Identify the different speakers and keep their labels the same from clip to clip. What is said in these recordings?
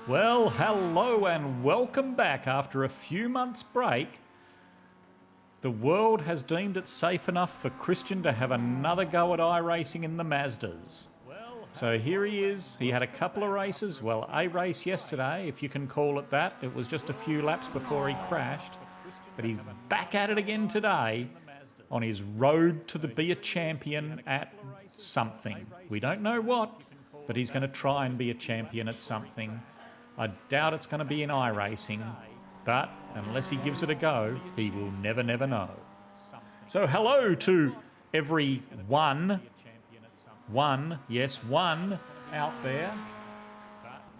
Speaker 1: Well, hello and welcome back. After a few months' break, the world has deemed it safe enough for Kristian to have another go at iRacing in the Mazdas. So here he is. He had a couple of races, well, a race yesterday, if you can call it that. It was just a few laps before he crashed. But he's back at it again today on his road to be a champion at something. We don't know what, but he's going to try and be a champion at something. I doubt it's going to be in iRacing, but unless he gives it a go, he will never know. So hello to everyone, one out there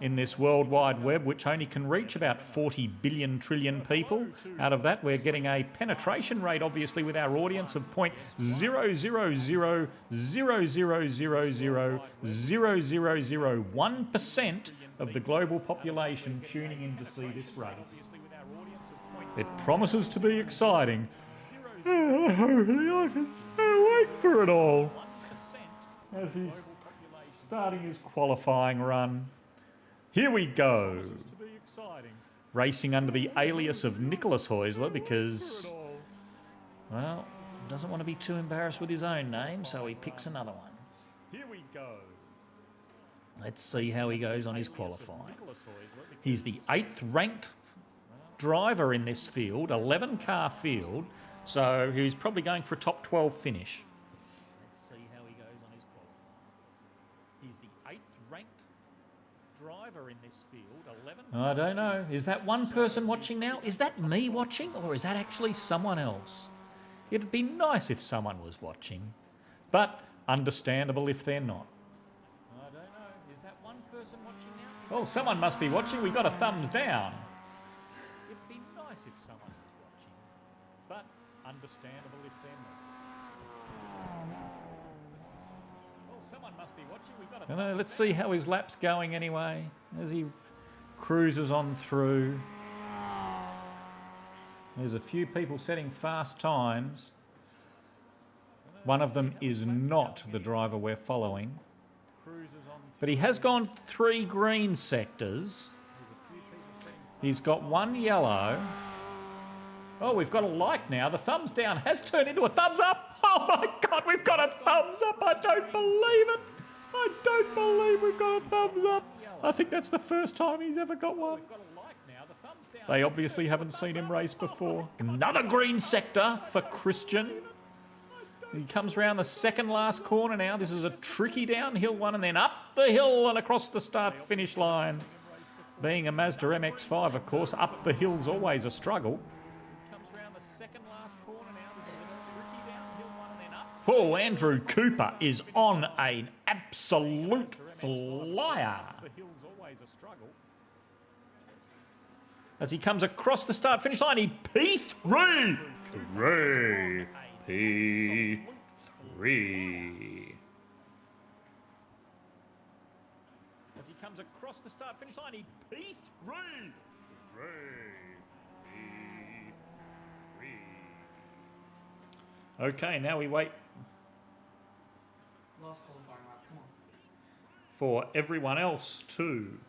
Speaker 1: in this world wide web, which only can reach about 40 billion trillion people. Out of that, we're getting a penetration rate, obviously, with our audience of 0.00000000001% of the global population tuning in to see this race. It promises to be exciting. Hopefully I can wait for it all. As he's starting his qualifying run. Here we go. Racing under the alias of Nicholas Häusler because, well, doesn't want to be too embarrassed with his own name, so he picks another one. Here we go. Let's see how he goes on his qualifying. He's the 8th ranked driver in this field, 11-car field, so he's probably going for a top 12 finish. Let's see how he goes on his qualifying. He's the 8th ranked driver in this field, 11. I don't know. Is that one person watching now? Is that me watching, or is that actually someone else? It'd be nice if someone was watching, but understandable if they're not. I don't know. Is that one person watching now? Oh, someone must be watching. We got a thumbs down. It'd be nice if someone was watching, but understandable if they're not. Someone must be watching. We've got a let's see how his lap's going anyway, as he cruises on through. There's a few people setting fast times. One of them is not the driver we're following. But he has gone 3 green sectors. He's got 1 yellow. Oh, we've got a like now. The thumbs down has turned into a thumbs up. Oh my God, we've got a thumbs up. I don't believe it. I don't believe we've got a thumbs up. I think that's the first time he's ever got one. They obviously haven't seen him race before. Another green sector for Kristian. He comes around the second last corner now. This is a tricky downhill one and then up the hill and across the start-finish line. Being a Mazda MX-5, of course, up the hill's always a struggle. Oh, Andrew Cooper is on an absolute flyer. As he comes across the start-finish line, he P3! Hooray! P3. As he comes across the start-finish line, he P3! Hooray! P3. Okay, now we wait.
Speaker 2: Last qualifying lap, come on.
Speaker 1: For everyone else too.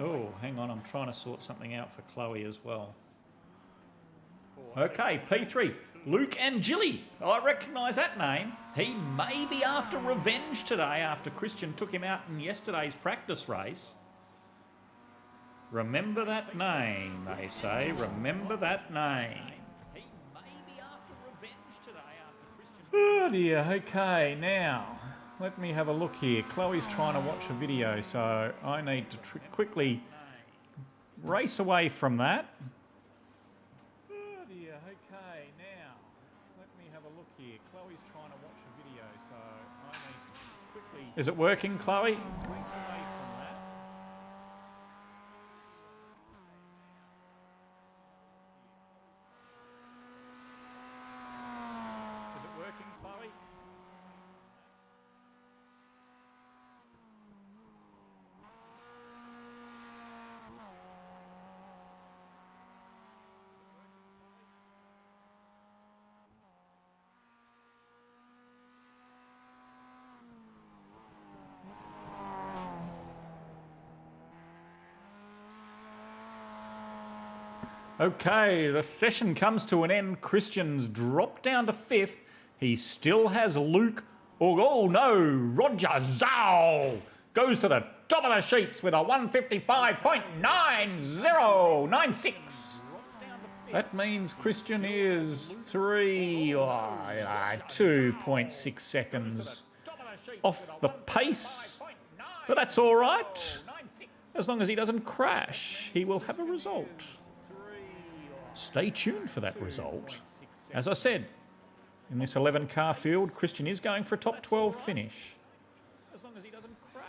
Speaker 1: Oh, hang on, I'm trying to sort something out for Chloe as well. Okay, P3, Luke Angili. I recognise that name. He may be after revenge today after Kristian took him out in yesterday's practice race. Remember that name, they say. Remember that name. Oh dear, okay, now, let me have a look here. Chloe's trying to watch a video, so I need to quickly race away from that. Oh dear, okay, now, let me have a look here. Chloe's trying to watch a video, so I need to quickly... Is it working, Chloe? Race away from that. Is it working, Chloe? Okay, the session comes to an end. Kristian's dropped down to 5th. He still has Luke. Oh no, Roger Zhao goes to the top of the sheets with a 155.9096. That means Kristian is 2.6 seconds off the pace. But that's all right. As long as he doesn't crash, he will have a result. Stay tuned for that result. As I said, in this 11-car field, Kristian is going for a top 12 finish. As long as he doesn't crash,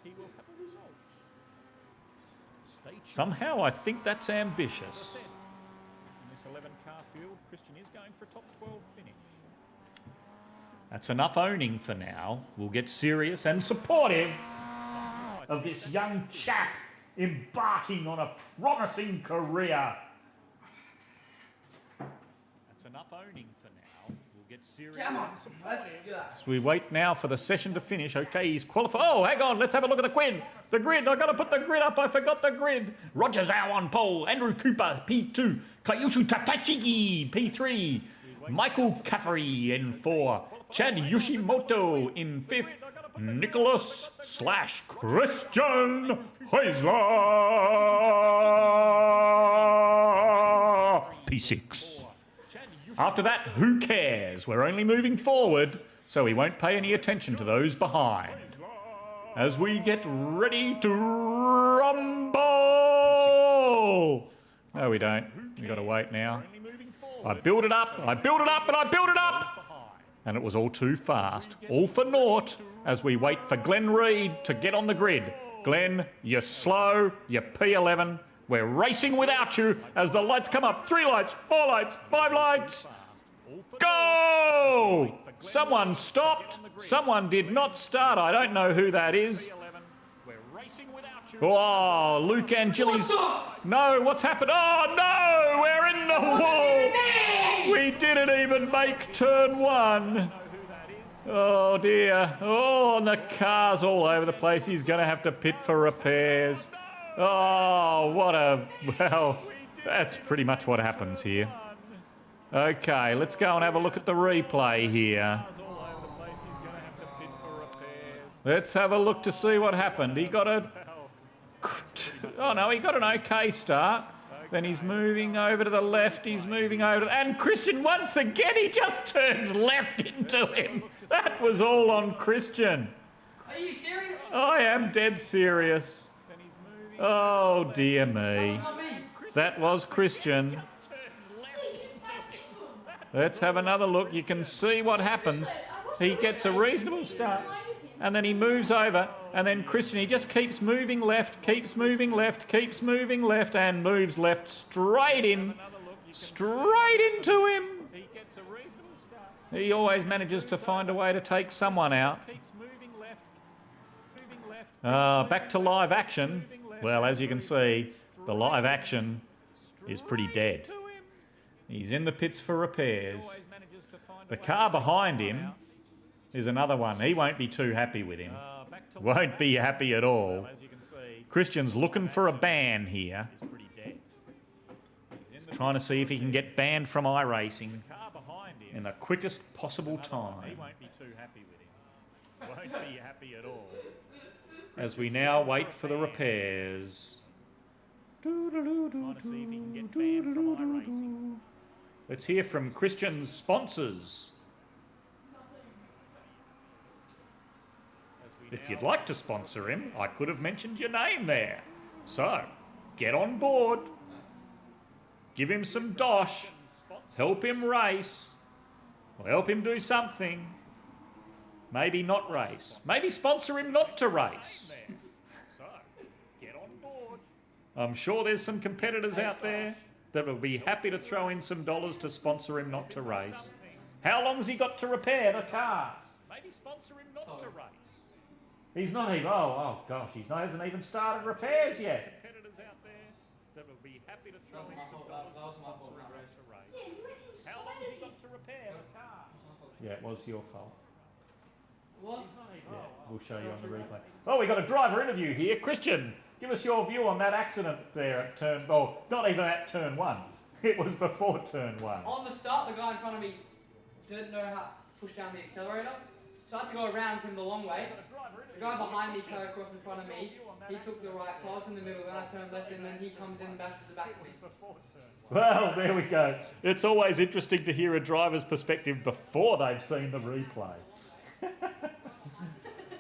Speaker 1: he will have a result. Somehow, I think that's ambitious. In this 11-car field, Kristian is going for a top 12 finish. That's enough owning for now. We'll get serious and supportive of this young chap embarking on a promising career. That's enough owning for now. We'll get serious.
Speaker 2: Come on, let's go.
Speaker 1: So we wait now for the session to finish. Okay, he's qualified. Oh, hang on, let's have a look at the grid. The grid, I've got to put the grid up. I forgot the grid. Roger Zhao on pole. Andrew Cooper, P2. Kyushu Tatashigi, P3. Michael Caffrey in 4. Chad Yoshimoto in 5th. Nicholas / Kristian Heisler, P6. After that, who cares? We're only moving forward, so we won't pay any attention to those behind. As we get ready to rumble! No, we don't. We've got to wait now. I build it up, and I build it up! And it was all too fast. All for naught as we wait for Glenn Reid to get on the grid. Glenn, you're slow, you're P11. We're racing without you as the lights come up. 3 lights, 4 lights, 5 lights. Go! Someone stopped. Someone did not start. I don't know who that is. Oh, Luke Angeli's... No, what's happened? Oh, no! We're in the wall! We didn't even make turn 1. Oh, dear. Oh, and the car's all over the place. He's going to have to pit for repairs. Oh, what a... Well, that's pretty much what happens here. Okay, let's go and have a look at the replay here. Let's have a look to see what happened. He got a... Oh, no, he got an okay start. Then he's moving over to the left. He's moving over to... And Kristian, once again, he just turns left into him. That was all on Kristian.
Speaker 2: Are you serious?
Speaker 1: I am dead serious. Oh, dear me. That was Kristian. Let's have another look. You can see what happens. He gets a reasonable start. And then he moves over, and then Kristian, he just keeps moving left, keeps moving left, keeps moving left, and moves left straight into him. He always manages to find a way to take someone out. Back to live action. Well, as you can see, the live action is pretty dead. He's in the pits for repairs. The car behind him is another one. He won't be too happy with him. Won't be happy at all. Kristian's looking for a ban here. He's trying to see if he can get banned from iRacing in the quickest possible time. He won't be too happy with him. Won't be happy at all. As we now wait for the repairs. Trying to see if he can get banned from iRacing. Let's hear from Kristian's sponsors. If you'd like to sponsor him, I could have mentioned your name there. So, get on board. Give him some dosh. Help him race. Or help him do something. Maybe not race. Maybe sponsor him not to race. So, get on board. I'm sure there's some competitors out there that will be happy to throw in some dollars to sponsor him not to race. How long's he got to repair the car? Maybe sponsor him not to race. He's not even... Oh gosh, hasn't even started repairs yet. Competitors out there that will be happy to throw in some dollars to sponsor him not to race. How long's he got to repair the car? Yeah, it was your fault.
Speaker 2: What?
Speaker 1: Yeah, we'll show you on the replay. Oh, we got a driver interview here. Kristian, Give us your view on that accident there at turn... Oh, not even at turn 1. It was before turn 1.
Speaker 2: On the start, the guy in front of me didn't know how to push down the accelerator, so I had to go around him the long way. The guy behind me came across in front of me. He took the right, so I was in the middle, then I turned left, and then he comes in back to the back of me.
Speaker 1: Well, there we go. It's always interesting to hear a driver's perspective before they've seen the replay.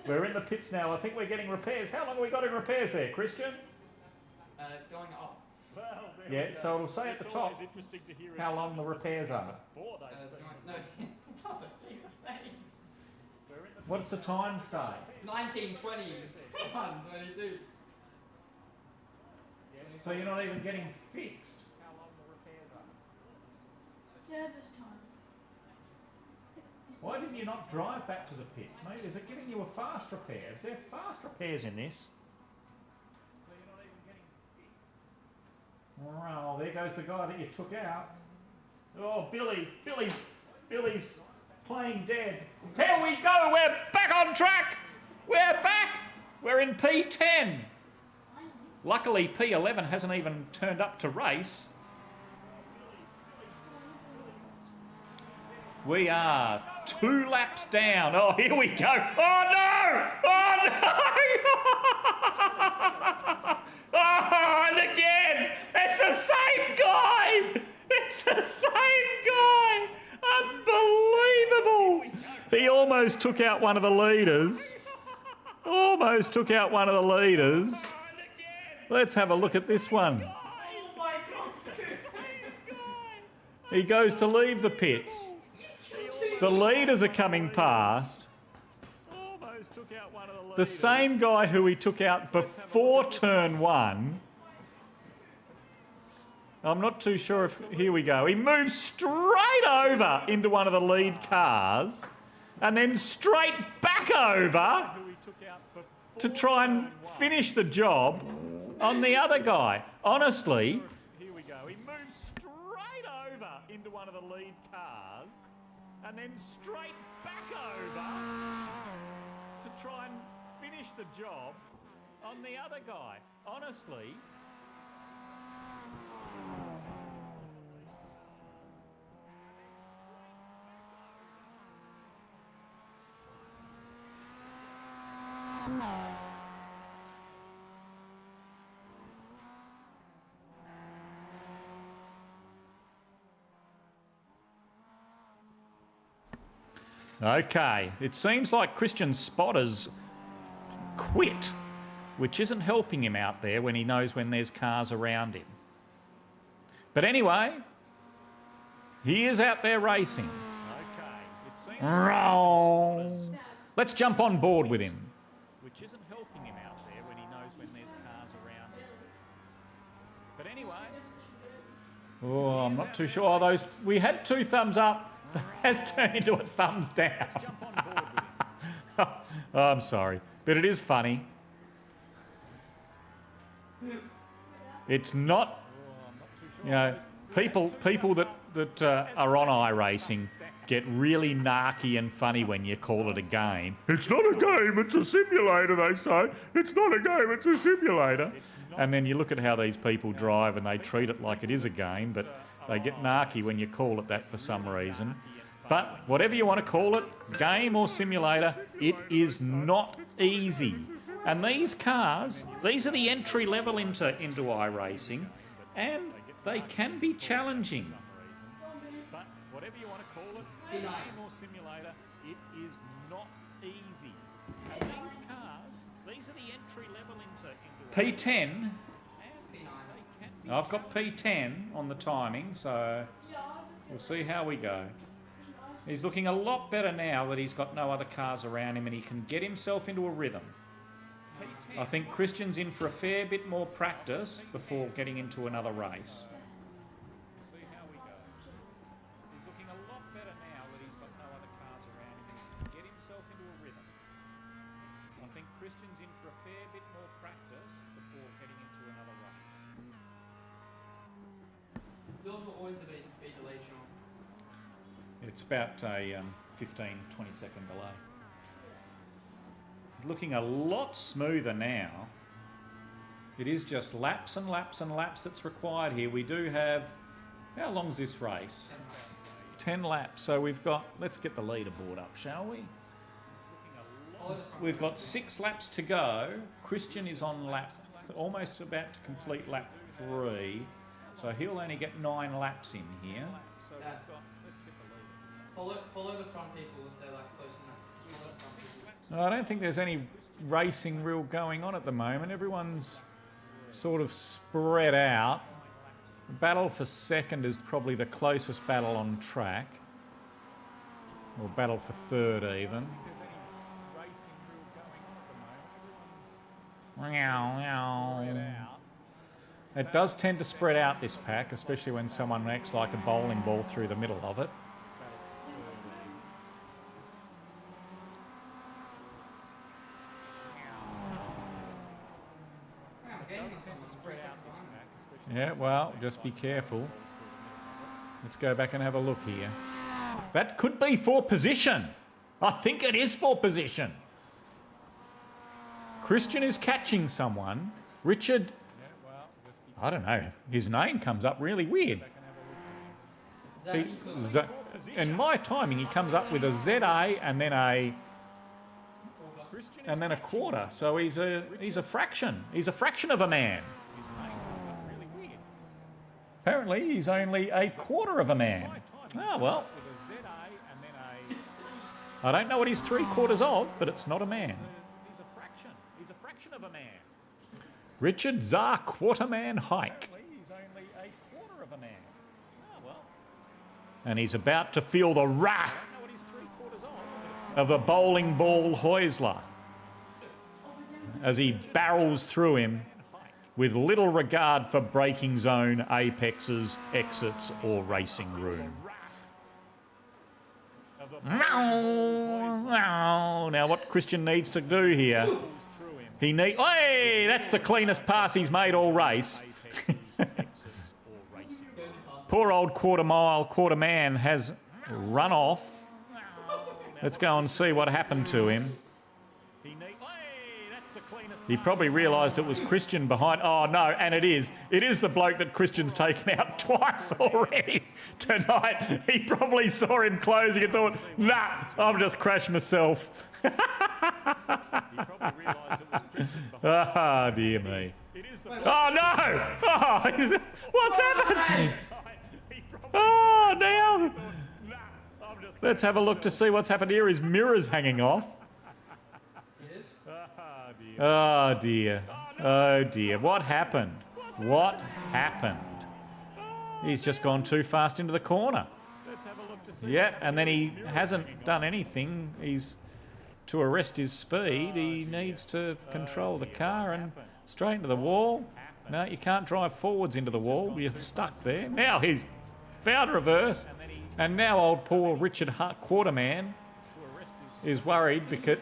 Speaker 1: We're in the pits now. I think we're getting repairs. How long have we got in repairs there, Kristian?
Speaker 2: It's going up.
Speaker 1: Yeah, so it'll say at the top how long the repairs are.
Speaker 2: No, it doesn't even say.
Speaker 1: What's the time say?
Speaker 2: 19, 20, 21, 22.
Speaker 1: So you're not even getting fixed.
Speaker 3: Service time.
Speaker 1: Why didn't you not drive back to the pits, mate? Is it giving you a fast repair? Is there fast repairs in this? So you're not even getting fixed. Well, there goes the guy that you took out. Oh, Billy's playing dead. Here we go, we're back on track. We're back. We're in P10. Luckily, P11 hasn't even turned up to race. We are 2 laps down. Oh, here we go. Oh, no! Oh, no! Oh, and again! It's the same guy! It's the same guy! Unbelievable! He almost took out one of the leaders. Almost took out one of the leaders. Let's have a look at this one.
Speaker 2: Oh my God!
Speaker 1: He goes to leave the pits. The leaders are coming past. The same guy who he took out before turn 1. I'm not too sure if... Here we go. He moves straight over into one of the lead cars and then straight back over to try and finish the job on the other guy. Honestly... Here we go. He moves straight over into one of the lead cars and then straight back over to try and finish the job on the other guy. Honestly... Okay, it seems like Kristian's spotters quit, which isn't helping him out there when he knows when there's cars around him. But anyway, he is out there racing. Okay, it seems like let's jump on board with him. Which isn't helping him out there when he knows when there's cars around him. But anyway, oh, I'm not too sure. Oh, those we had 2 thumbs up. That has turned into a thumbs down. Let's jump on board with him. Oh, I'm sorry, but it is funny. It's not, you know, people that are on iRacing get really narky and funny when you call it a game. It's not a game, it's a simulator, they say. It's not a game, it's a simulator. And then you look at how these people drive and they treat it like it is a game, but they get narky when you call it that for some reason. But whatever you want to call it, game or simulator, it is not easy. And these cars, these are the entry level into iRacing, and they can be challenging. But whatever you want to call it, game or simulator, it is not easy. And these cars, these are the entry level into P10. I've got P10 on the timing, so we'll see how we go. He's looking a lot better now that he's got no other cars around him and he can get himself into a rhythm. I think Kristian's in for a fair bit more practice before getting into another race. See how we go. He's looking a lot better now that he's got no other cars around him and he can get himself into a rhythm. I think Kristian's in for a fair bit more practice before getting into another race.
Speaker 2: Yours will always be delayed, Sean.
Speaker 1: It's about a 15-20 second delay. Looking a lot smoother now. It is just laps and laps and laps that's required here. We do have... How long's this race? 10 laps. So we've got... Let's get the leaderboard up, shall we? We've got 6 laps to go. Kristian is on lap... almost about to complete lap 3. So he'll only get 9 laps in here.
Speaker 2: Follow the front people if they're like close enough. Follow the front people.
Speaker 1: I don't think there's any racing real going on at the moment. Everyone's sort of spread out. The battle for second is probably the closest battle on track. Or battle for third even. It does tend to spread out this pack, especially when someone acts like a bowling ball through the middle of it. Yeah, well, just be careful. Let's go back and have a look here. That could be for position. I think it is for position. Kristian is catching someone. Richard, I don't know, his name comes up really weird. In my timing, he comes up with a ZA and then a quarter. So he's a fraction. He's a fraction of a man. Apparently, he's only a quarter of a man. Ah, well. I don't know what he's 3/4 of, but it's not a man. He's a fraction of a man. Richard Czar Quarterman Hike. He's only a quarter of a man. Ah, well. And he's about to feel the wrath of a bowling ball Heusler as he barrels through him with little regard for braking zone, apexes, exits, or racing room. Now what Kristian needs to do here, hey, that's the cleanest pass he's made all race. Poor old quarter man has run off. Let's go and see what happened to him. He probably realised it was Kristian behind. Oh, no, and it is. It is the bloke that Kristian's taken out twice already tonight. He probably saw him closing and thought, nah, I'll just crash myself. Ah, dear me. Oh, no! Oh, what's happened? Oh, now. Let's have a look to see what's happened here. His mirror's hanging off. Oh dear. Oh dear. What happened? What happened? He's just gone too fast into the corner. Yeah, and then he hasn't done anything. To arrest his speed, he needs to control the car and straight into the wall. No, you can't drive forwards into the wall. You're stuck there. Now he's found reverse. And now old poor Richard Quarterman is worried because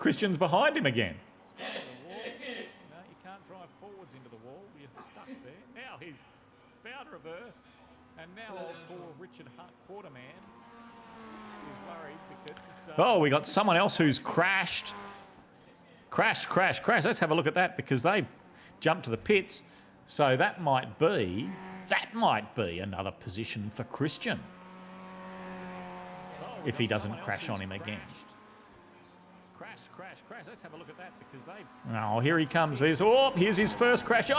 Speaker 1: Kristian's behind him again. No, you can't drive forwards into the wall. You're stuck there. Now he's found reverse. And now old poor Richard Quarterman is worried because... Oh, we got someone else who's crashed. Crash. Let's have a look at that because they've jumped to the pits. So that might be another position for Kristian. If he doesn't crash on him again. Crash. Let's have a look at that because they've... Oh, here he comes. Here's his first crash.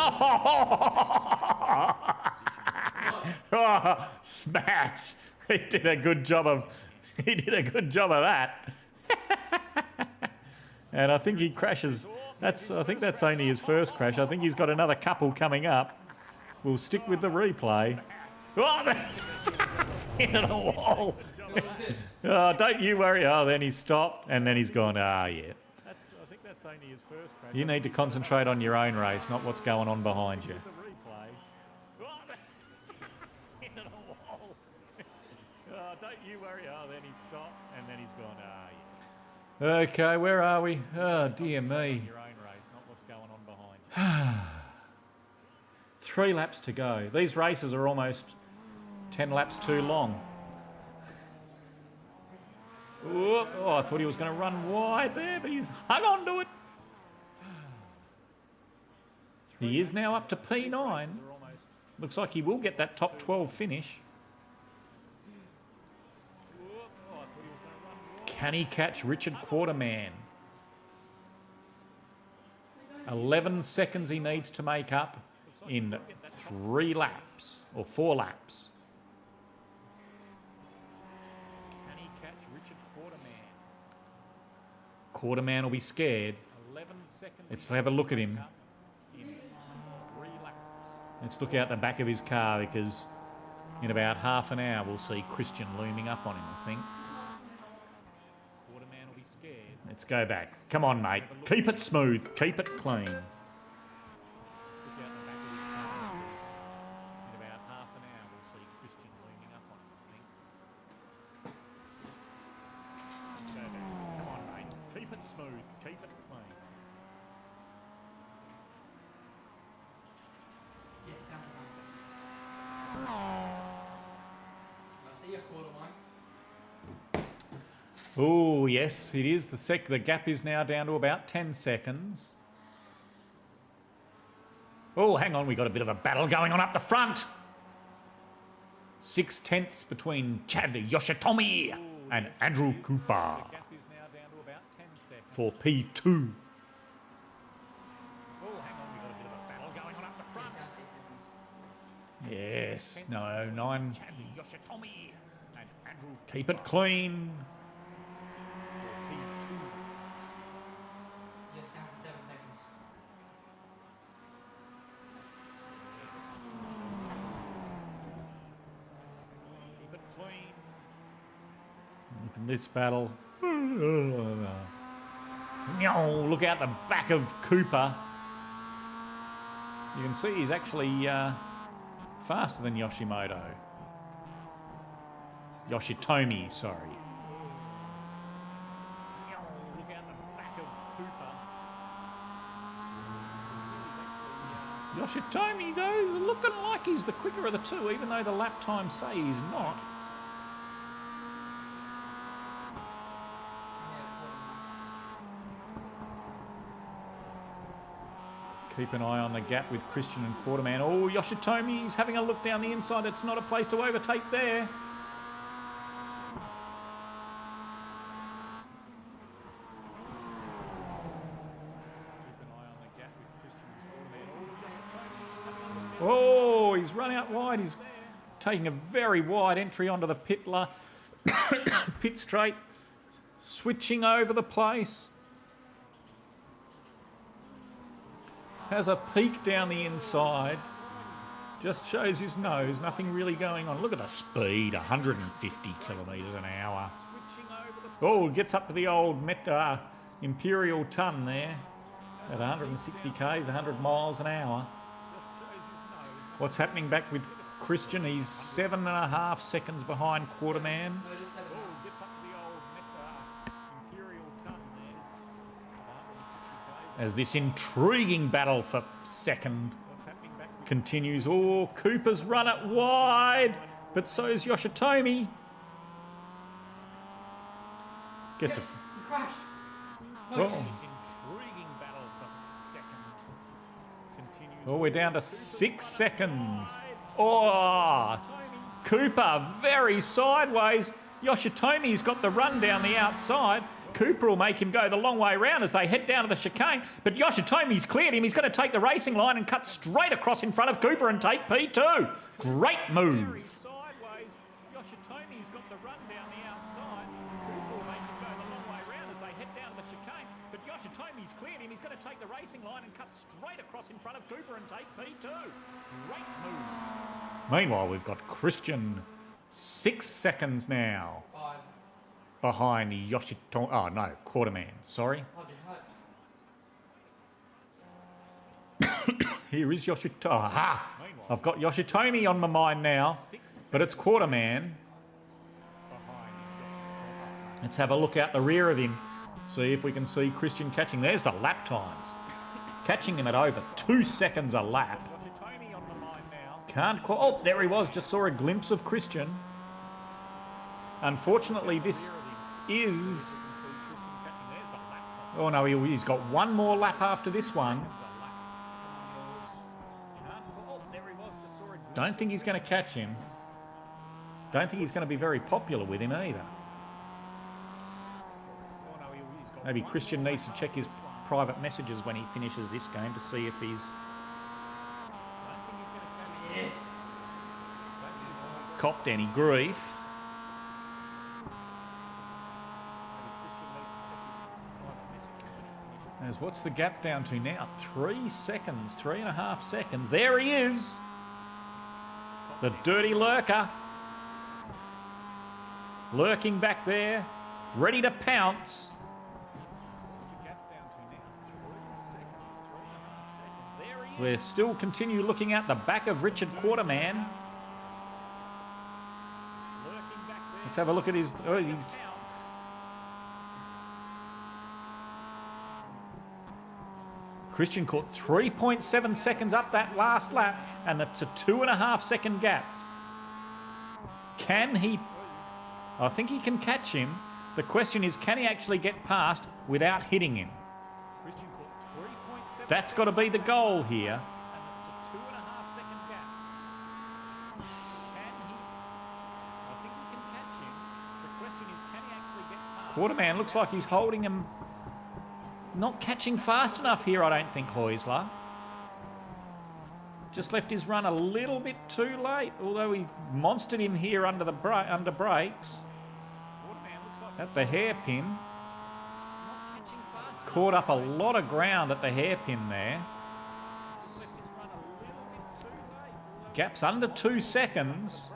Speaker 1: Oh, smash. He did a good job of that. And I think he crashes. I think that's only his first crash. I think he's got another couple coming up. We'll stick with the replay. Oh, into the wall. Oh, don't you worry. Oh, then he's stopped, and then he's gone, yeah. I think that's only his first crash. You need to concentrate on your own race, not what's going on behind you. Into the wall. Oh, don't you worry. Oh, then he's stopped, and then he's gone, yeah. Okay, where are we? Oh, dear me. Your own race, not what's going on behind you. 3 laps to go. These races are almost 10 laps too long. Oh, I thought he was going to run wide there, but he's hung on to it. He is now up to P9. Looks like he will get that top 12 finish. Can he catch Richard Quarterman? 11 seconds he needs to make up in 3 laps or 4 laps. Can he catch Richard Quarterman? Quarterman will be scared. Let's have a look at him. Let's look out the back of his car because in about half an hour we'll see Kristian looming up on him, I think. Quarterman will be scared. Let's go back. Come on, mate. Keep it smooth. Keep it clean. Let's look out the back of his car because in about half an hour we'll see Kristian looming up on him, I think. Let's go back. Come on, mate. Keep it smooth. Keep it clean.
Speaker 2: Yes, down to 9 seconds. I see your quarter one.
Speaker 1: Oh, yes, it is. The gap is now down to about 10 seconds. Oh, hang on. We got a bit of a battle going on up the front. 6 tenths between Chad Yoshitomi and Andrew Cooper for P2. Yes, no, 9. Keep it clean.
Speaker 2: Yes, down to 7 seconds.
Speaker 1: Keep it clean. Look at this battle. Look out the back of Cooper. You can see he's actually faster than Yoshimoto. Yoshitomi, sorry. Look out the back of Cooper. Yoshitomi, though, looking like he's the quicker of the two, even though the lap times say he's not. Keep an eye on the gap with Kristian and Quarterman. Oh, Yoshitomi's having a look down the inside. It's not a place to overtake there. Oh, he's run out wide. He's taking a very wide entry onto the pit straight, switching over the place. Has a peek down the inside. Just shows his nose. Nothing really going on. Look at the speed. 150 kilometres an hour. Oh, gets up to the old Imperial ton there. At 160 k's, 100 miles an hour. What's happening back with Kristian? He's 7.5 seconds behind Quarterman. As this intriguing battle for second continues. Oh, Cooper's run it wide, but so is Yoshitomi. Guess
Speaker 2: Yes, you crashed.
Speaker 1: Oh, we're down to 6 seconds. Oh, Cooper very sideways. Yoshitomi's got the run down the outside. Cooper will make him go the long way round as they head down to the chicane. But Yoshitomi's cleared him. He's going to take the racing line and cut straight across in front of Cooper and take P2. Great move. Yoshitomi's got the run down the outside. Cooper will make him go the long way round as they head down to the chicane. But Yoshitomi's cleared him. He's going to take the racing line and cut straight across in front of Cooper and take P2. Great move. Meanwhile, we've got Kristian 6 seconds now.
Speaker 2: 5.
Speaker 1: Behind Yoshitomi. Oh, no, Quarterman. Sorry. Here is Yoshitomi. Aha! I've got Yoshitomi on my mind now, but it's Quarterman. Let's have a look out the rear of him. See if we can see Kristian catching. There's the lap times. Catching him at over 2 seconds a lap. Can't quite. Oh, there he was. Just saw a glimpse of Kristian. Unfortunately, this is... Oh, no, he's got one more lap after this one. Don't think he's going to catch him. Don't think he's going to be very popular with him either. Maybe Kristian needs to check his private messages when he finishes this game to see if he's copped any grief. As what's the gap down to now? 3 seconds, 3.5 seconds. There he is. The dirty lurker. Lurking back there, ready to pounce. We'll still continue looking at the back of Richard Quarterman. Let's have a look at his... Oh, he's, Kristian caught 3.7 seconds up that last lap, and that's a 2.5 second gap. Can he... I think he can catch him. The question is, can he actually get past without hitting him? That's got to be the goal here. Quarterman looks like he's holding him. Not catching fast enough here, I don't think, Heusler. Just left his run a little bit too late, although he monstered him here under brakes. At the hairpin. Caught up a lot of ground at the hairpin there. Gap's under 2 seconds.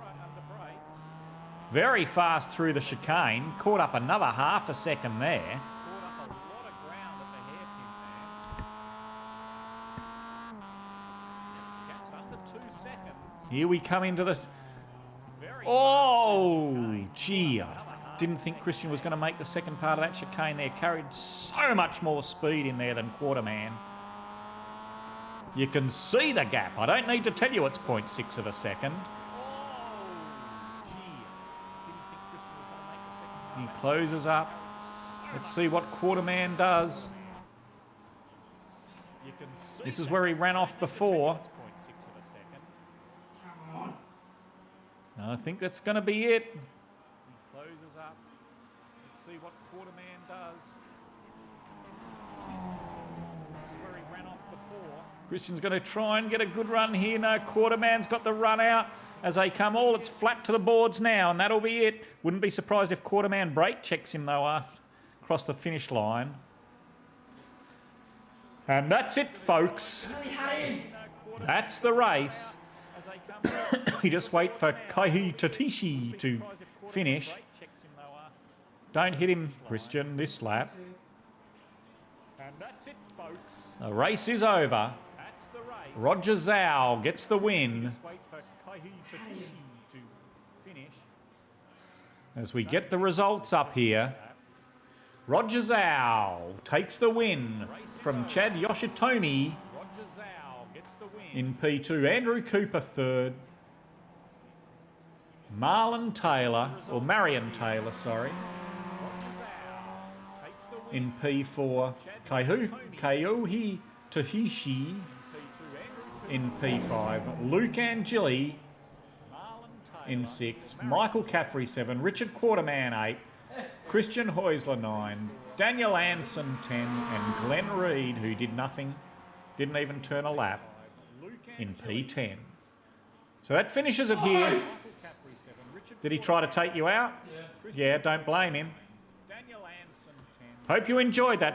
Speaker 1: Very fast through the chicane. Caught up another half a second there. Here we come into this. Oh, gee. I didn't think Kristian was going to make the second part of that chicane there. Carried so much more speed in there than Quarterman. You can see the gap. I don't need to tell you it's 0.6 of a second. He closes up. Let's see what Quarterman does. This is where he ran off before. I think that's going to be it. He closes up. Let's see what Quarterman does. This is where he ran off before. Kristian's going to try and get a good run here. No, Quarterman's got the run out. As they come all, it's flat to the boards now, and that'll be it. Wouldn't be surprised if Quarterman brake checks him, though, across the finish line. And that's it, folks. That's the race. We just wait for Kaihi Tatishi to finish. Don't hit him, Kristian, this lap. The race is over. Roger Zhao gets the win. As we get the results up here, Roger Zhao takes the win from Chad Yoshitomi in P2. Andrew Cooper third. Marion Taylor, sorry, in P4. Kaiuhi Tahishi in P5. Luke Angeli in 6. Michael Caffrey 7. Richard Quarterman 8. Kristian Heusler 9. Daniel Anson 10. And Glenn Reid, who did nothing, didn't even turn a lap, in P10. So that finishes it here. Did he try to take you out? Yeah, don't blame him. Hope you enjoyed that.